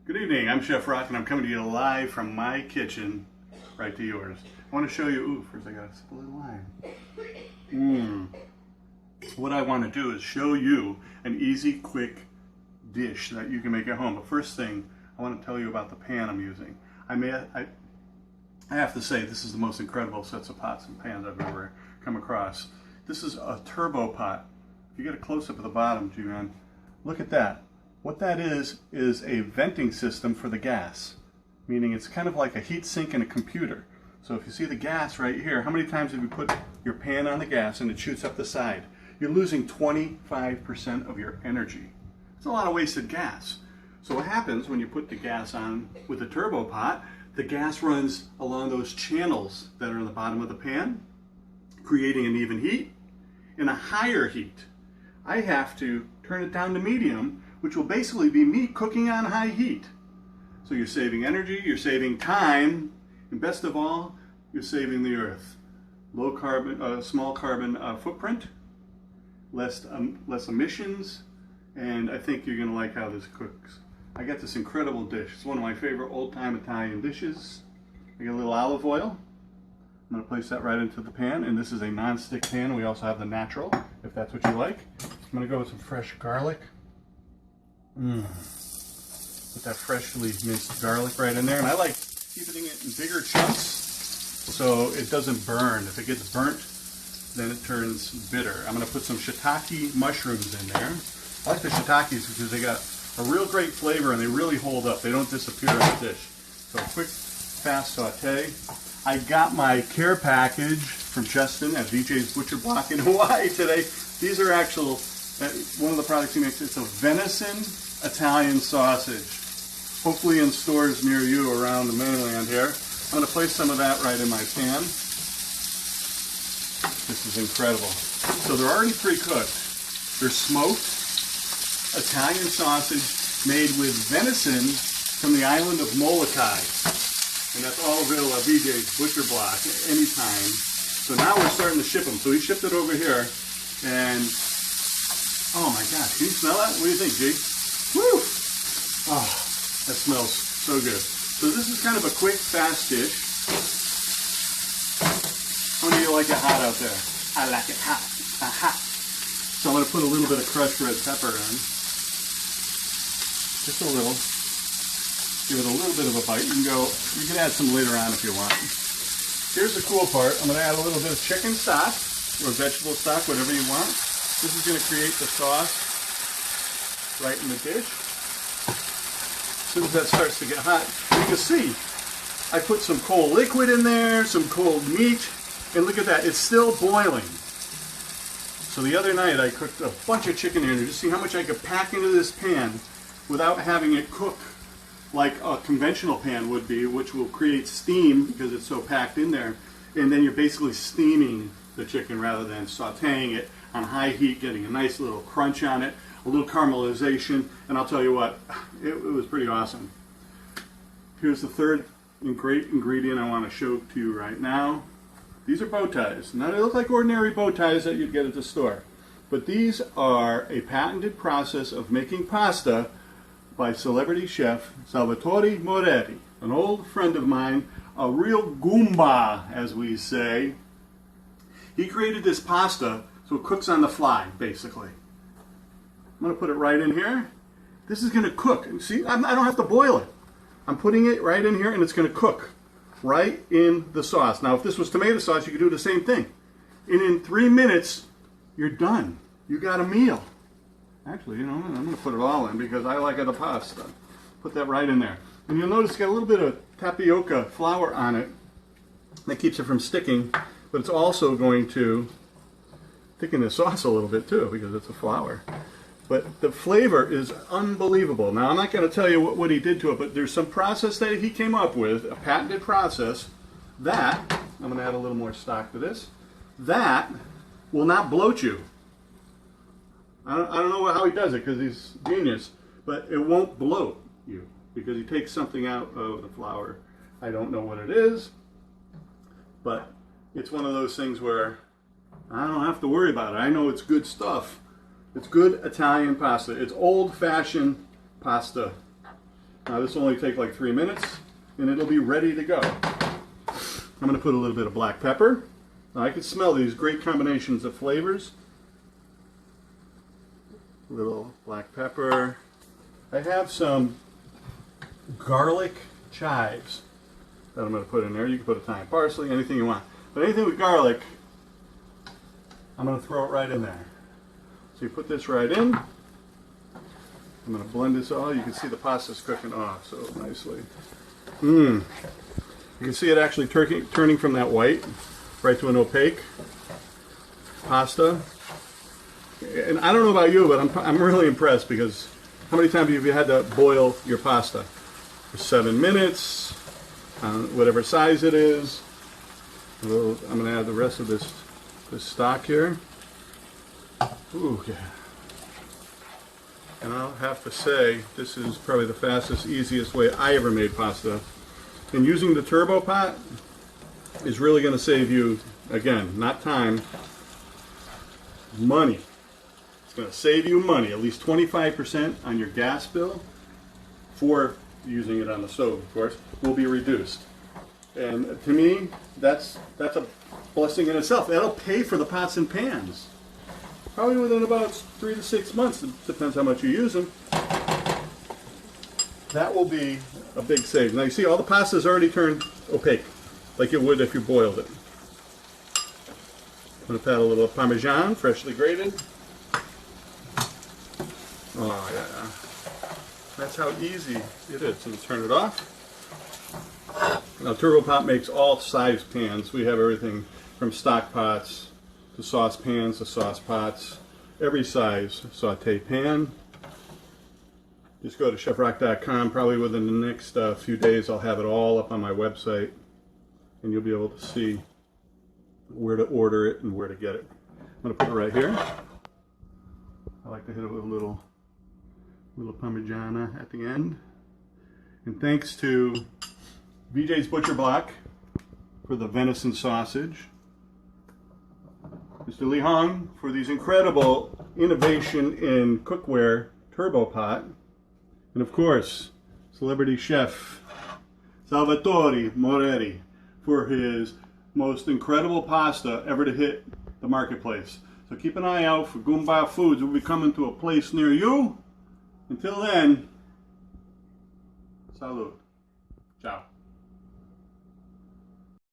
Good evening, I'm Chef Rock and I'm coming to you live from my kitchen right to yours. I want to show you, ooh, first I gotta sip a little wine. What I want to do is show you an easy, quick dish that you can make at home. But first thing, I want to tell you about the pan I'm using. I have to say, this is the most incredible sets of pots and pans I've ever come across. This is a Turbopot. If you get a close-up of the bottom, G-Man, look at that. What that is a venting system for the gas, meaning it's kind of like a heat sink in a computer. So if you see the gas right here, how many times have you put your pan on the gas and it shoots up the side? You're losing 25% of your energy. It's a lot of wasted gas. So what happens when you put the gas on with a turbo pot, the gas runs along those channels that are on the bottom of the pan, creating an even heat and a higher heat. I have to turn it down to medium, which will basically be me cooking on high heat. So you're saving energy, you're saving time, and best of all, you're saving the earth. Low carbon, small carbon footprint, less emissions, and I think you're gonna like how this cooks. I got this incredible dish. It's one of my favorite old-time Italian dishes. I got a little olive oil. I'm gonna place that right into the pan, and this is a non-stick pan. We also have the natural, if that's what you like. I'm gonna go with some fresh garlic. Put that freshly minced garlic right in there, and I like keeping it in bigger chunks so it doesn't burn. If it gets burnt, then it turns bitter. I'm going to put some shiitake mushrooms in there. I like the shiitakes because they got a real great flavor and they really hold up. They don't disappear in the dish. So a quick, fast saute. I got my care package from Justin at VJ's Butcher Block in Hawaii today. These are actual, one of the products he makes, it's a venison Italian sausage. Hopefully in stores near you around the mainland here. I'm going to place some of that right in my pan. This is incredible. So they're already pre-cooked. They're smoked Italian sausage made with venison from the island of Molokai. And that's all available at VJ's Butcher Block anytime. So now we're starting to ship them. So we shipped it over here and oh my gosh, can you smell that? What do you think, G? Woo! Oh, that smells so good. So this is kind of a quick, fast dish. How many of you like it hot out there? I like it hot. Hot. So I'm going to put a little bit of crushed red pepper in. Just a little. Give it a little bit of a bite. You can add some later on if you want. Here's the cool part. I'm going to add a little bit of chicken stock or vegetable stock, whatever you want. This is going to create the sauce right in the dish. As soon as that starts to get hot, you can see I put some cold liquid in there, some cold meat, and look at that, it's still boiling. So the other night I cooked a bunch of chicken in there to see how much I could pack into this pan without having it cook like a conventional pan would be, which will create steam because it's so packed in there. And then you're basically steaming the chicken rather than sauteing it on high heat, getting a nice little crunch on it, a little caramelization, and I'll tell you what, it was pretty awesome. Here's the third great ingredient I want to show to you right now. These are bow ties. Now they look like ordinary bow ties that you'd get at the store, but these are a patented process of making pasta by celebrity chef Salvatore Moretti, an old friend of mine, a real Goomba, as we say. He created this pasta so it cooks on the fly, basically. I'm going to put it right in here. This is going to cook. See, I don't have to boil it. I'm putting it right in here and it's going to cook right in the sauce. Now, if this was tomato sauce, you could do the same thing. And in 3 minutes, you're done. You got a meal. Actually, you know, I'm going to put it all in because I like the pasta. Put that right in there. And you'll notice it's got a little bit of tapioca flour on it that keeps it from sticking, but it's also going to thicken the sauce a little bit too because it's a flour. But the flavor is unbelievable. Now, I'm not going to tell you what he did to it, but there's some process that he came up with, a patented process, that, I'm going to add a little more stock to this, that will not bloat you. I don't know how he does it because he's genius, but it won't bloat you because he takes something out of the flour. I don't know what it is, but it's one of those things where I don't have to worry about it. I know it's good stuff. It's good Italian pasta. It's old-fashioned pasta. Now this will only take like 3 minutes and it'll be ready to go. I'm going to put a little bit of black pepper. Now I can smell these great combinations of flavors. A little black pepper. I have some garlic chives that I'm going to put in there. You can put Italian parsley, anything you want. But anything with garlic, I'm going to throw it right in there. So you put this right in. I'm going to blend this all. You can see the pasta's cooking off so nicely. You can see it actually turning from that white right to an opaque pasta. And I don't know about you, but I'm really impressed because how many times have you had to boil your pasta? For 7 minutes, whatever size it is. I'm going to add the rest of this stock here. Ooh, yeah. And I'll have to say, this is probably the fastest, easiest way I ever made pasta. And using the Turbopot is really going to save you, again, not time, money. It's going to save you money, at least 25% on your gas bill, for using it on the stove, of course, will be reduced. And to me, that's a blessing in itself. That'll pay for the pots and pans. Probably within about 3 to 6 months, it depends how much you use them. That will be a big save. Now you see all the pasta's already turned opaque, like it would if you boiled it. I'm going to add a little Parmesan, freshly grated. Oh yeah, that's how easy it is. So we'll turn it off. Now Turbopot makes all size pans. We have everything from stock pots to saucepans to sauce pots, every size saute pan. Just go to chefrock.com. Probably within the next few days I'll have it all up on my website and you'll be able to see where to order it and where to get it. I'm going to put it right here. I like to hit it with a little Parmigiana at the end. And thanks to VJ's Butcher Block for the venison sausage. Mr. Li Hong for these incredible innovation in cookware Turbopot. And of course, celebrity chef Salvatore Moretti for his most incredible pasta ever to hit the marketplace. So keep an eye out for Goomba Foods. We'll be coming to a place near you. Until then, salud.